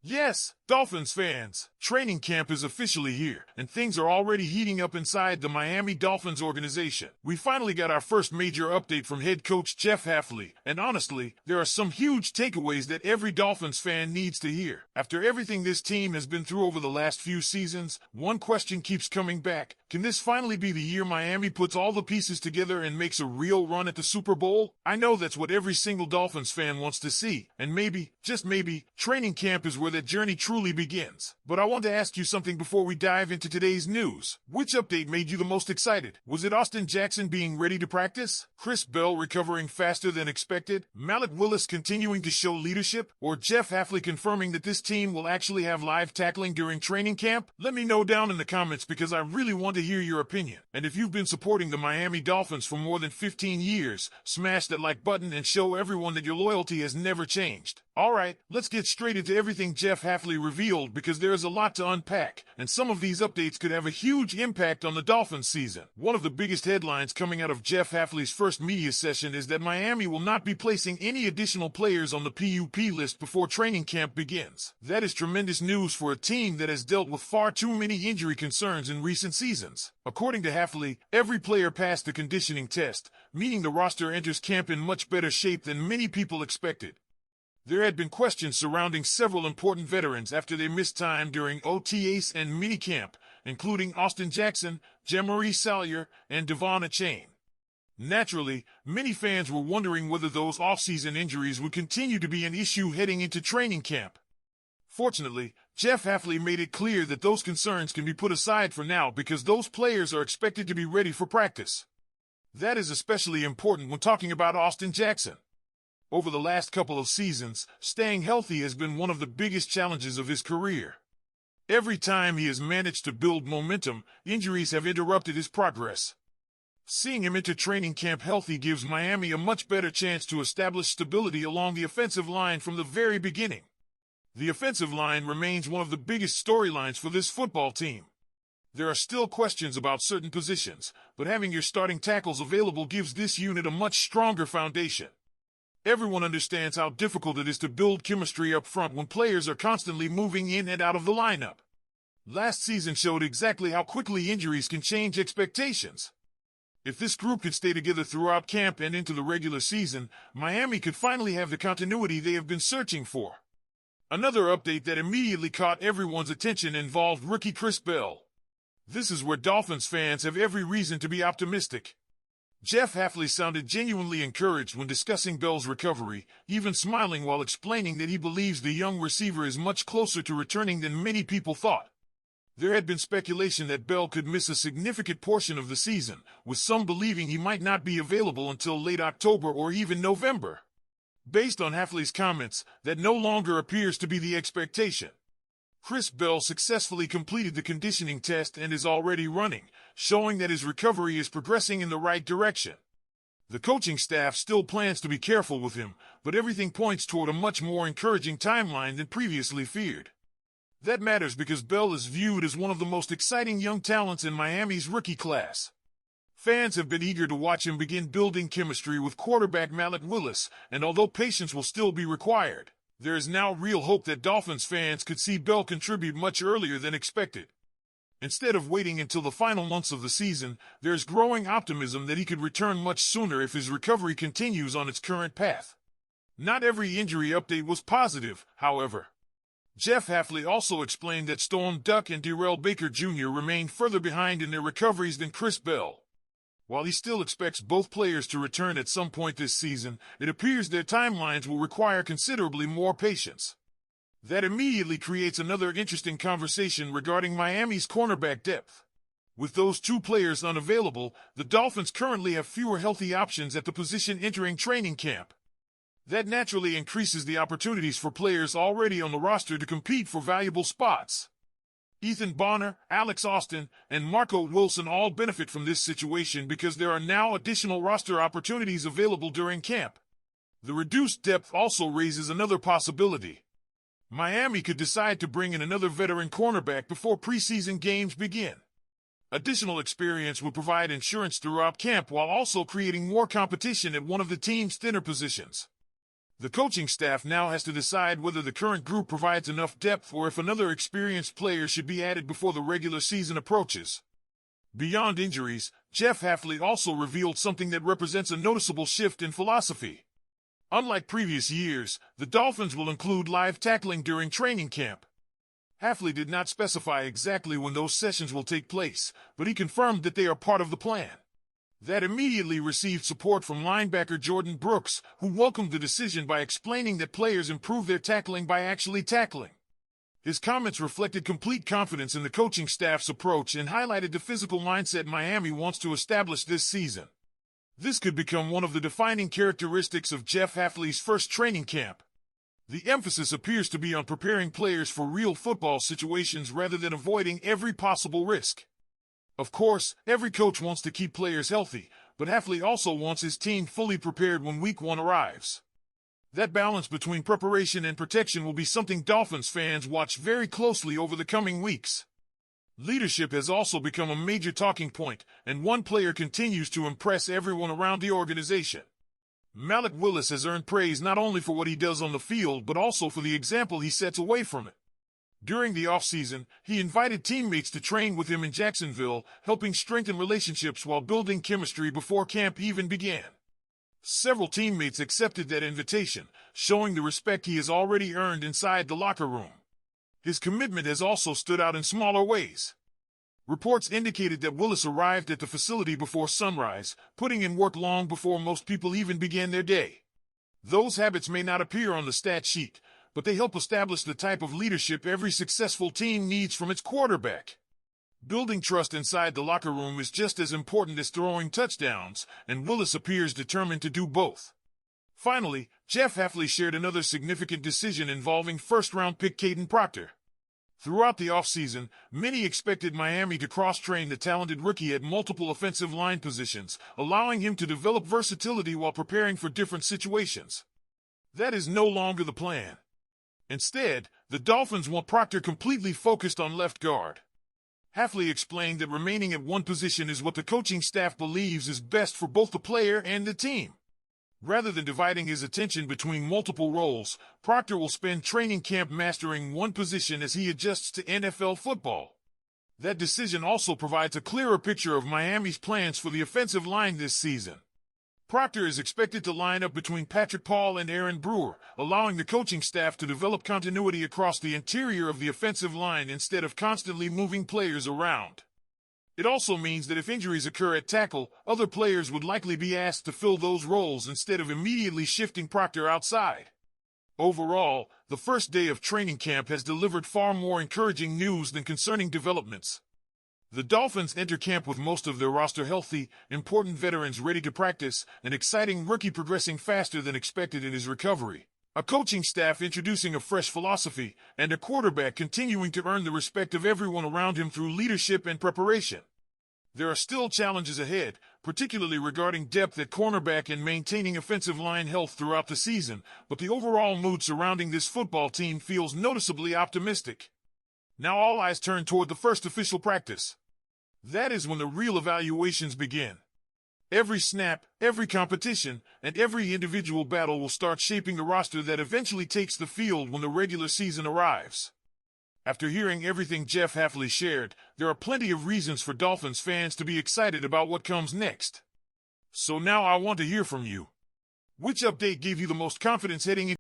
Yes, Dolphins fans, training camp is officially here, and things are already heating up inside the Miami Dolphins organization. We finally got our first major update from head coach Jeff Hafley, and honestly, there are some huge takeaways that every Dolphins fan needs to hear. After everything this team has been through over the last few seasons, one question keeps coming back. Can this finally be the year Miami puts all the pieces together and makes a real run at the Super Bowl? I know that's what every single Dolphins fan wants to see, and maybe, just maybe, training camp is where that journey truly begins. But I want to ask you something before we dive into today's news. Which update made you the most excited? Was it Austin Jackson being ready to practice? Chris Bell recovering faster than expected? Malik Willis continuing to show leadership? Or Jeff Hafley confirming that this team will actually have live tackling during training camp? Let me know down in the comments because I really want to hear your opinion. And if you've been supporting the Miami Dolphins for more than 15 years, smash that like button and show everyone that your loyalty has never changed. Alright, let's get straight into everything Jeff Hafley revealed because there is a lot to unpack, and some of these updates could have a huge impact on the Dolphins season. One of the biggest headlines coming out of Jeff Hafley's first media session is that Miami will not be placing any additional players on the PUP list before training camp begins. That is tremendous news for a team that has dealt with far too many injury concerns in recent seasons. According to Hafley, every player passed the conditioning test, meaning the roster enters camp in much better shape than many people expected. There had been questions surrounding several important veterans after they missed time during OTAs and minicamp, including Austin Jackson, Jeremiah Salyer, and Devon Achane. Naturally, many fans were wondering whether those off-season injuries would continue to be an issue heading into training camp. Fortunately, Jeff Hafley made it clear that those concerns can be put aside for now because those players are expected to be ready for practice. That is especially important when talking about Austin Jackson. Over the last couple of seasons, staying healthy has been one of the biggest challenges of his career. Every time he has managed to build momentum, injuries have interrupted his progress. Seeing him enter training camp healthy gives Miami a much better chance to establish stability along the offensive line from the very beginning. The offensive line remains one of the biggest storylines for this football team. There are still questions about certain positions, but having your starting tackles available gives this unit a much stronger foundation. Everyone understands how difficult it is to build chemistry up front when players are constantly moving in and out of the lineup. Last season showed exactly how quickly injuries can change expectations. If this group could stay together throughout camp and into the regular season, Miami could finally have the continuity they have been searching for. Another update that immediately caught everyone's attention involved rookie Chris Bell. This is where Dolphins fans have every reason to be optimistic. Jeff Hafley sounded genuinely encouraged when discussing Bell's recovery, even smiling while explaining that he believes the young receiver is much closer to returning than many people thought. There had been speculation that Bell could miss a significant portion of the season, with some believing he might not be available until late October or even November. Based on Hafley's comments, that no longer appears to be the expectation. Chris Bell successfully completed the conditioning test and is already running, showing that his recovery is progressing in the right direction. The coaching staff still plans to be careful with him, but everything points toward a much more encouraging timeline than previously feared. That matters because Bell is viewed as one of the most exciting young talents in Miami's rookie class. Fans have been eager to watch him begin building chemistry with quarterback Malik Willis, and although patience will still be required, there is now real hope that Dolphins fans could see Bell contribute much earlier than expected. Instead of waiting until the final months of the season, there is growing optimism that he could return much sooner if his recovery continues on its current path. Not every injury update was positive, however. Jeff Hafley also explained that Storm Duck and Darrell Baker Jr. remain further behind in their recoveries than Chris Bell. While he still expects both players to return at some point this season, it appears their timelines will require considerably more patience. That immediately creates another interesting conversation regarding Miami's cornerback depth. With those two players unavailable, the Dolphins currently have fewer healthy options at the position entering training camp. That naturally increases the opportunities for players already on the roster to compete for valuable spots. Ethan Bonner, Alex Austin, and Marco Wilson all benefit from this situation because there are now additional roster opportunities available during camp. The reduced depth also raises another possibility. Miami could decide to bring in another veteran cornerback before preseason games begin. Additional experience would provide insurance throughout camp while also creating more competition at one of the team's thinner positions. The coaching staff now has to decide whether the current group provides enough depth or if another experienced player should be added before the regular season approaches. Beyond injuries, Jeff Hafley also revealed something that represents a noticeable shift in philosophy. Unlike previous years, the Dolphins will include live tackling during training camp. Hafley did not specify exactly when those sessions will take place, but he confirmed that they are part of the plan. That immediately received support from linebacker Jordan Brooks, who welcomed the decision by explaining that players improve their tackling by actually tackling. His comments reflected complete confidence in the coaching staff's approach and highlighted the physical mindset Miami wants to establish this season. This could become one of the defining characteristics of Jeff Hafley's first training camp. The emphasis appears to be on preparing players for real football situations rather than avoiding every possible risk. Of course, every coach wants to keep players healthy, but Hafley also wants his team fully prepared when Week 1 arrives. That balance between preparation and protection will be something Dolphins fans watch very closely over the coming weeks. Leadership has also become a major talking point, and one player continues to impress everyone around the organization. Malik Willis has earned praise not only for what he does on the field but also for the example he sets away from it. During the offseason, he invited teammates to train with him in Jacksonville, helping strengthen relationships while building chemistry before camp even began. Several teammates accepted that invitation, showing the respect he has already earned inside the locker room. His commitment has also stood out in smaller ways. Reports indicated that Willis arrived at the facility before sunrise, putting in work long before most people even began their day. Those habits may not appear on the stat sheet, but they help establish the type of leadership every successful team needs from its quarterback. Building trust inside the locker room is just as important as throwing touchdowns, and Willis appears determined to do both. Finally, Jeff Hafley shared another significant decision involving first-round pick Caden Proctor. Throughout the offseason, many expected Miami to cross-train the talented rookie at multiple offensive line positions, allowing him to develop versatility while preparing for different situations. That is no longer the plan. Instead, the Dolphins want Proctor completely focused on left guard. Hafley explained that remaining at one position is what the coaching staff believes is best for both the player and the team. Rather than dividing his attention between multiple roles, Proctor will spend training camp mastering one position as he adjusts to NFL football. That decision also provides a clearer picture of Miami's plans for the offensive line this season. Proctor is expected to line up between Patrick Paul and Aaron Brewer, allowing the coaching staff to develop continuity across the interior of the offensive line instead of constantly moving players around. It also means that if injuries occur at tackle, other players would likely be asked to fill those roles instead of immediately shifting Proctor outside. Overall, the first day of training camp has delivered far more encouraging news than concerning developments. The Dolphins enter camp with most of their roster healthy, important veterans ready to practice, an exciting rookie progressing faster than expected in his recovery, a coaching staff introducing a fresh philosophy, and a quarterback continuing to earn the respect of everyone around him through leadership and preparation. There are still challenges ahead, particularly regarding depth at cornerback and maintaining offensive line health throughout the season, but the overall mood surrounding this football team feels noticeably optimistic. Now all eyes turn toward the first official practice. That is when the real evaluations begin. Every snap, every competition, and every individual battle will start shaping the roster that eventually takes the field when the regular season arrives. After hearing everything Jeff Hafley shared, there are plenty of reasons for Dolphins fans to be excited about what comes next. So now I want to hear from you. Which update gave you the most confidence heading into